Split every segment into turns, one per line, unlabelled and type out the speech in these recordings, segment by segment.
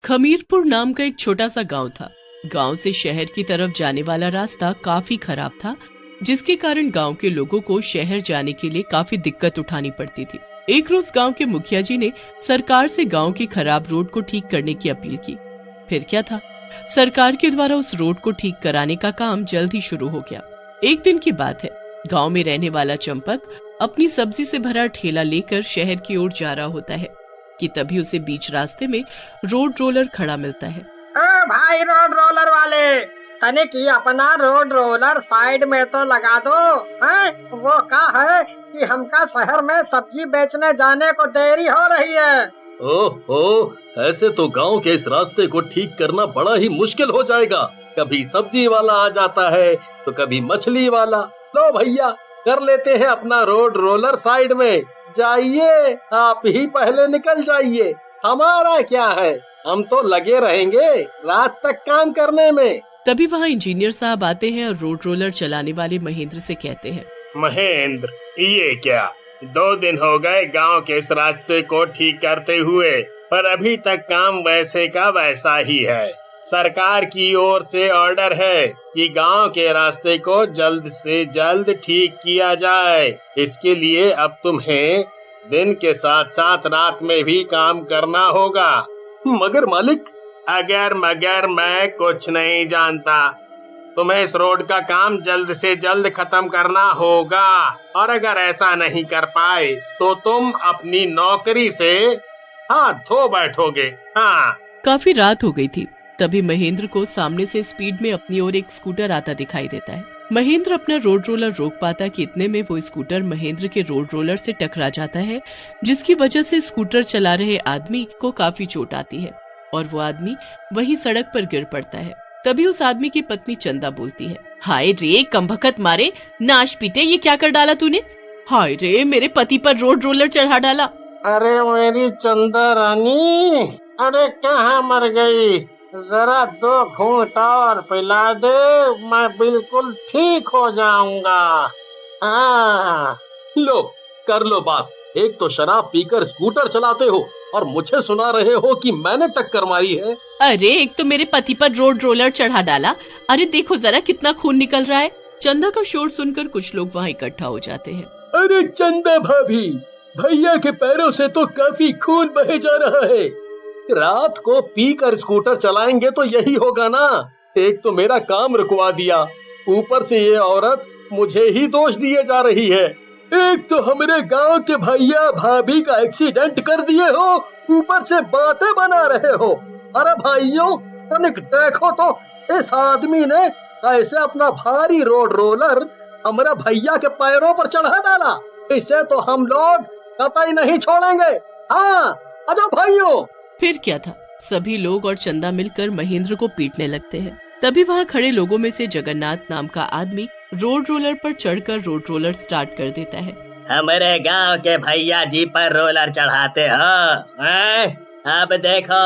खमीरपुर नाम का एक छोटा सा गांव था। गांव से शहर की तरफ जाने वाला रास्ता काफी खराब था, जिसके कारण गांव के लोगों को शहर जाने के लिए काफी दिक्कत उठानी पड़ती थी। एक रोज गांव के मुखिया जी ने सरकार से गांव की खराब रोड को ठीक करने की अपील की। फिर क्या था, सरकार के द्वारा उस रोड को ठीक कराने का काम जल्द ही शुरू हो गया। एक दिन की बात है, गांव में रहने वाला चंपक अपनी सब्जी से भरा ठेला लेकर शहर की ओर जा रहा होता है कि तभी उसे बीच रास्ते में रोड रोलर खड़ा मिलता है।
भाई रोड रोलर वाले, तने की अपना रोड रोलर साइड में तो लगा दो। वो क्या है कि हमका शहर में सब्जी बेचने जाने को देरी हो रही है।
ओहो, ऐसे तो गांव के इस रास्ते को ठीक करना बड़ा ही मुश्किल हो जाएगा। कभी सब्जी वाला आ जाता है तो कभी मछली वाला। लो भैया, कर लेते हैं अपना रोड रोलर साइड में। जाइए, आप ही पहले निकल जाइए, हमारा क्या है, हम तो लगे रहेंगे रात तक काम करने में।
तभी वहाँ इंजीनियर साहब आते हैं और रोड रोलर चलाने वाले महेंद्र से कहते हैं,
महेंद्र, ये क्या 2 दिन हो गए गांव के इस रास्ते को ठीक करते हुए, पर अभी तक काम वैसे का वैसा ही है। सरकार की ओर से ऑर्डर है कि गांव के रास्ते को जल्द से जल्द ठीक किया जाए। इसके लिए अब तुम्हें दिन के साथ साथ रात में भी काम करना होगा।
मगर मालिक,
अगर मगर मैं कुछ नहीं जानता। तुम्हें इस रोड का काम जल्द से जल्द खत्म करना होगा, और अगर ऐसा नहीं कर पाए तो तुम अपनी नौकरी से हाथ धो बैठोगे। हाँ।
काफी रात हो गई थी। तभी महेंद्र को सामने से स्पीड में अपनी ओर एक स्कूटर आता दिखाई देता है। महेंद्र अपना रोड रोलर रोक पाता कि इतने में वो स्कूटर महेंद्र के रोड रोलर से टकरा जाता है, जिसकी वजह से स्कूटर चला रहे आदमी को काफी चोट आती है और वो आदमी वहीं सड़क पर गिर पड़ता है। तभी उस आदमी की पत्नी चंदा बोलती है, हाय रे कमबख्त मारे, नाश पीटे, ये क्या कर डाला तूने? हाय रे, मेरे पति पर रोड रोलर चढ़ा डाला।
अरे मेरी चंदा रानी, अरे कहाँ मर गई? जरा 2 घूंट और पिला दे, मैं बिल्कुल ठीक हो जाऊंगा।
लो, कर लो बात। एक तो शराब पीकर स्कूटर चलाते हो और मुझे सुना रहे हो कि मैंने टक्कर मारी है।
अरे एक तो मेरे पति पर रोड रोलर चढ़ा डाला, अरे देखो जरा कितना खून निकल रहा है। चंदा का शोर सुनकर कुछ लोग वहाँ इकट्ठा हो जाते हैं।
अरे चंदा भाभी, भैया के पैरों से तो काफी खून बहे जा रहा है। रात को पीकर स्कूटर चलाएंगे तो यही होगा ना। एक तो मेरा काम रुकवा दिया, ऊपर से ये औरत मुझे ही दोष दिए जा रही है। एक तो हमारे गांव के भैया भाभी का एक्सीडेंट कर दिए हो, ऊपर से बातें बना रहे हो। अरे भाइयों, तनिक देखो तो इस आदमी ने कैसे अपना भारी रोड रोलर हमारे भैया के पैरों पर चढ़ा डाला। इसे तो हम लोग कतई नहीं छोड़ेंगे। हाँ, आजा भाइयों।
फिर क्या था, सभी लोग और चंदा मिलकर महेंद्र को पीटने लगते हैं। तभी वहाँ खड़े लोगों में से जगन्नाथ नाम का आदमी रोड रोलर पर चढ़कर रोड रोलर स्टार्ट कर देता है।
हमारे गांव के भैया जी पर रोलर चढ़ाते हो? अब देखो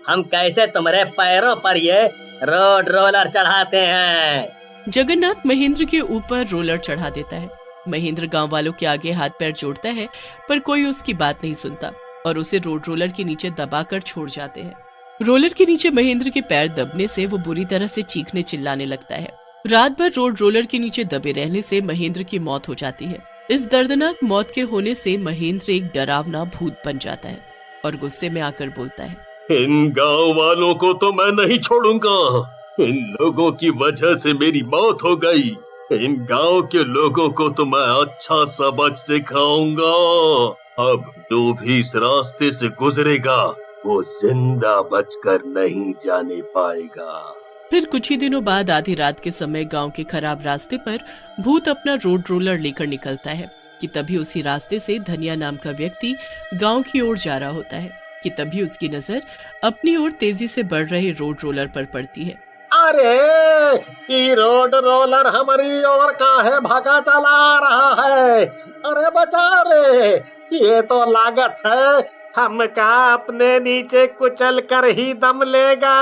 हम कैसे तुम्हारे पैरों पर ये रोड रोलर चढ़ाते हैं।
जगन्नाथ महेंद्र के ऊपर रोलर चढ़ा देता है। महेंद्र गांव वालों के आगे हाथ पैर जोड़ता है, पर कोई उसकी बात नहीं सुनता और उसे रोड रोलर के नीचे दबाकर छोड़ जाते हैं। रोलर के नीचे महेंद्र के पैर दबने से वो बुरी तरह से चीखने चिल्लाने लगता है। रात भर रोड रोलर के नीचे दबे रहने से महेंद्र की मौत हो जाती है। इस दर्दनाक मौत के होने से महेंद्र एक डरावना भूत बन जाता है और गुस्से में आकर बोलता है,
इन गांव वालों को तो मैं नहीं छोड़ूंगा। इन लोगों की वजह से मेरी मौत हो गई। इन गांव के लोगों को तो मैं अच्छा सबक सिखाऊंगा। अब जो भी इस रास्ते से गुजरेगा वो जिंदा बचकर नहीं जाने पाएगा।
फिर कुछ ही दिनों बाद आधी रात के समय गांव के खराब रास्ते पर भूत अपना रोड रोलर लेकर निकलता है कि तभी उसी रास्ते से धनिया नाम का व्यक्ति गांव की ओर जा रहा होता है कि तभी उसकी नजर अपनी ओर तेजी से बढ़ रहे रोड रोलर पर पड़ती है।
अरे ये रोड रोलर हमारी ओर काहे भागा चला रहा है? अरे बचा रे, ये तो लागत है हमका अपने नीचे कुचल कर ही दम लेगा।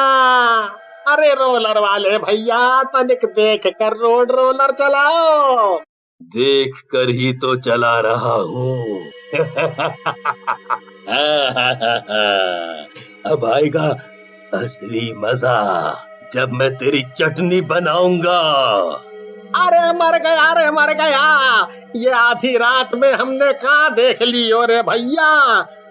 अरे रोलर वाले भैया, तनिक देख कर रोड रोलर चलाओ।
देख कर ही तो चला रहा हूँ। अब आएगा असली मजा जब मैं तेरी चटनी बनाऊंगा।
अरे मर गया, अरे मर गया। ये आधी रात में हमने कहाँ देख ली हो रे भैया।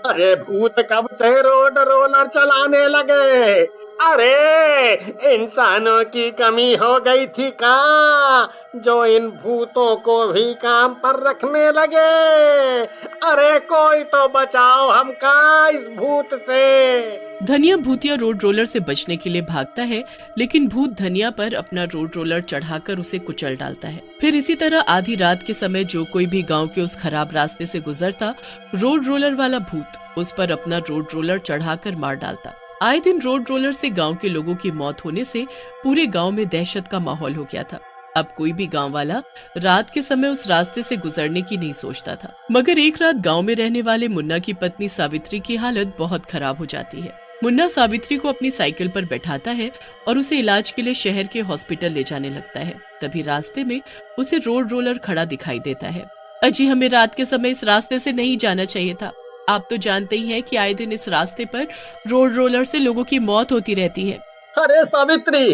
अरे भूत कब से रोड रोलर चलाने लगे। अरे इंसानों की कमी हो गई थी का, जो इन भूतों को भी काम पर रखने लगे। अरे कोई तो बचाओ हमका इस भूत से।
धनिया भूतिया रोड रोलर से बचने के लिए भागता है, लेकिन भूत धनिया पर अपना रोड रोलर चढ़ाकर उसे कुचल डालता है। फिर इसी तरह आधी रात के समय जो कोई भी गांव के उस खराब रास्ते से गुजरता, रोड रोलर वाला भूत उस पर अपना रोड रोलर चढ़ाकर मार डालता। आए दिन रोड रोलर से गांव के लोगों की मौत होने से पूरे गांव में दहशत का माहौल हो गया था। अब कोई भी गांव वाला रात के समय उस रास्ते से गुजरने की नहीं सोचता था। मगर एक रात गांव में रहने वाले मुन्ना की पत्नी सावित्री की हालत बहुत खराब हो जाती है। मुन्ना सावित्री को अपनी साइकिल पर बैठाता है और उसे इलाज के लिए शहर के हॉस्पिटल ले जाने लगता है। तभी रास्ते में उसे रोड रोलर खड़ा दिखाई देता है। अजी, हमें रात के समय इस रास्ते से नहीं जाना चाहिए था। आप तो जानते ही हैं कि आए दिन इस रास्ते पर रोड रोलर से लोगों की मौत होती रहती है।
अरे सावित्री,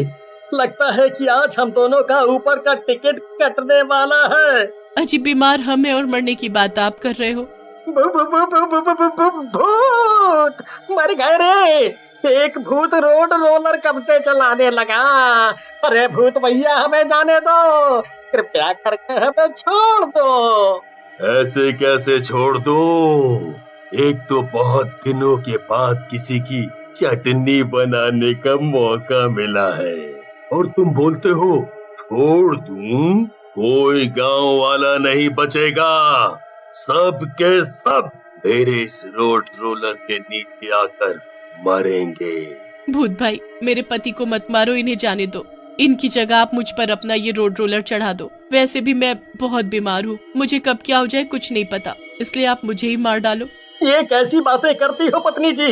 लगता है कि आज हम दोनों का ऊपर का टिकट कटने वाला है।
अजी, बीमार हम हैं और मरने की बात आप कर रहे हो।
भूत मर गए रे। एक भूत रोड रोलर कब से चलाने लगा। अरे भूत भैया, हमें जाने दो, कृपया करके हमें छोड़ दो।
ऐसे कैसे छोड़ दो? एक तो बहुत दिनों के बाद किसी की चटनी बनाने का मौका मिला है और तुम बोलते हो छोड़ दूं? कोई गांव वाला नहीं बचेगा। सब के सब मेरे इस रोड रोलर के नीचे आकर मरेंगे।
भूत भाई, मेरे पति को मत मारो, इन्हें जाने दो। इनकी जगह आप मुझ पर अपना ये रोड रोलर चढ़ा दो। वैसे भी मैं बहुत बीमार हूँ, मुझे कब क्या हो जाए कुछ नहीं पता, इसलिए आप मुझे ही मार डालो।
ये कैसी बातें करती हो पत्नी जी।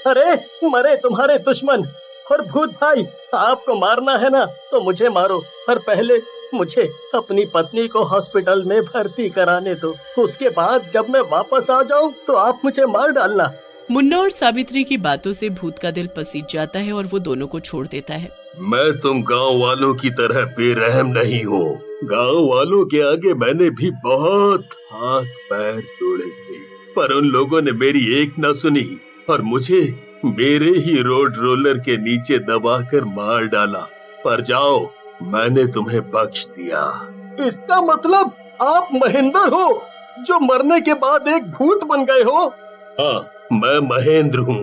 अरे मरे तुम्हारे दुश्मन। और भूत भाई, आपको मारना है ना तो मुझे मारो, पर पहले मुझे अपनी पत्नी को हॉस्पिटल में भर्ती कराने दो। उसके बाद जब मैं वापस आ जाऊं तो आप मुझे मार डालना।
मुन्ना और सावित्री की बातों से भूत का दिल पसीज जाता है और वो दोनों को छोड़ देता है।
मैं तुम गांव वालों की तरह बेरहम नहीं हूँ। गांव वालों के आगे मैंने भी बहुत हाथ पैर जोड़े थे, पर उन लोगों ने मेरी एक न सुनी और मुझे मेरे ही रोड रोलर के नीचे दबाकर मार डाला। पर जाओ, मैंने तुम्हें बख्श दिया।
इसका मतलब आप महेंद्र हो, जो मरने के बाद एक भूत बन गए हो?
हाँ, मैं महेंद्र हूँ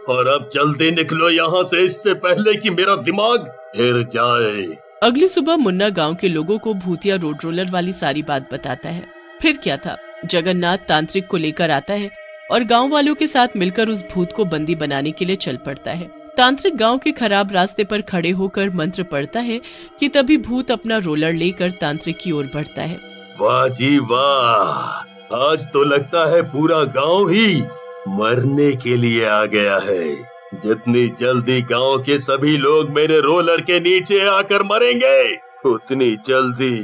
और अब जल्दी निकलो यहाँ से, इससे पहले कि मेरा दिमाग हिल जाए।
अगली सुबह मुन्ना गांव के लोगों को भूतिया रोड रोलर वाली सारी बात बताता है। फिर क्या था, जगन्नाथ तांत्रिक को लेकर आता है और गांव वालों के साथ मिलकर उस भूत को बंदी बनाने के लिए चल पड़ता है। तांत्रिक गांव के खराब रास्ते पर खड़े होकर मंत्र पढ़ता है कि तभी भूत अपना रोलर लेकर तांत्रिक की ओर बढ़ता है।
वाह जी वाह, आज तो लगता है पूरा गांव ही मरने के लिए आ गया है। जितनी जल्दी गांव के सभी लोग मेरे रोलर के नीचे आकर मरेंगे, उतनी जल्दी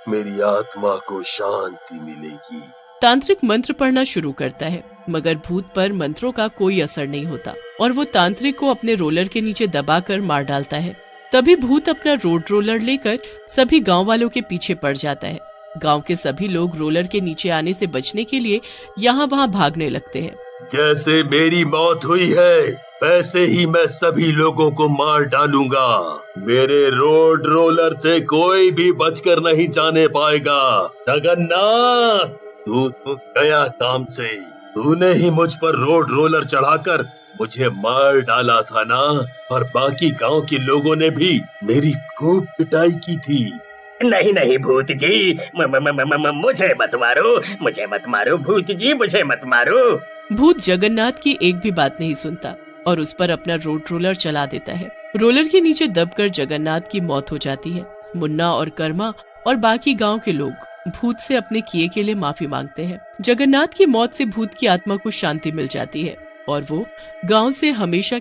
मेरी आत्मा को शांति मिलेगी।
तांत्रिक मंत्र पढ़ना शुरू करता है, मगर भूत पर मंत्रों का कोई असर नहीं होता और वो तांत्रिक को अपने रोलर के नीचे दबाकर मार डालता है। तभी भूत अपना रोड रोलर लेकर सभी गांव वालों के पीछे पड़ जाता है। गांव के सभी लोग रोलर के नीचे आने से बचने के लिए यहाँ वहाँ भागने लगते हैं।
जैसे मेरी मौत हुई है, वैसे ही मैं सभी लोगों को मार डालूंगा। मेरे रोड रोलर से कोई भी बचकर नहीं जाने पाएगा। जगन्नाथ, तू तो गया काम से। तूने ही मुझ पर रोड रोलर चढ़ाकर मुझे मार डाला था ना, और बाकी गांव के लोगों ने भी मेरी खूब पिटाई की थी।
नहीं नहीं भूत जी, मुझे मत मारो, मुझे मत मारो भूत जी, मुझे मत मारो।
भूत जगन्नाथ की एक भी बात नहीं सुनता और उस पर अपना रोड रोलर चला देता है। रोलर के नीचे दबकर जगन्नाथ की मौत हो जाती है। मुन्ना और कर्मा और बाकी गांव के लोग भूत से अपने किए के लिए माफी मांगते हैं। जगन्नाथ की मौत से भूत की आत्मा को शांति मिल जाती है और वो गांव से हमेशा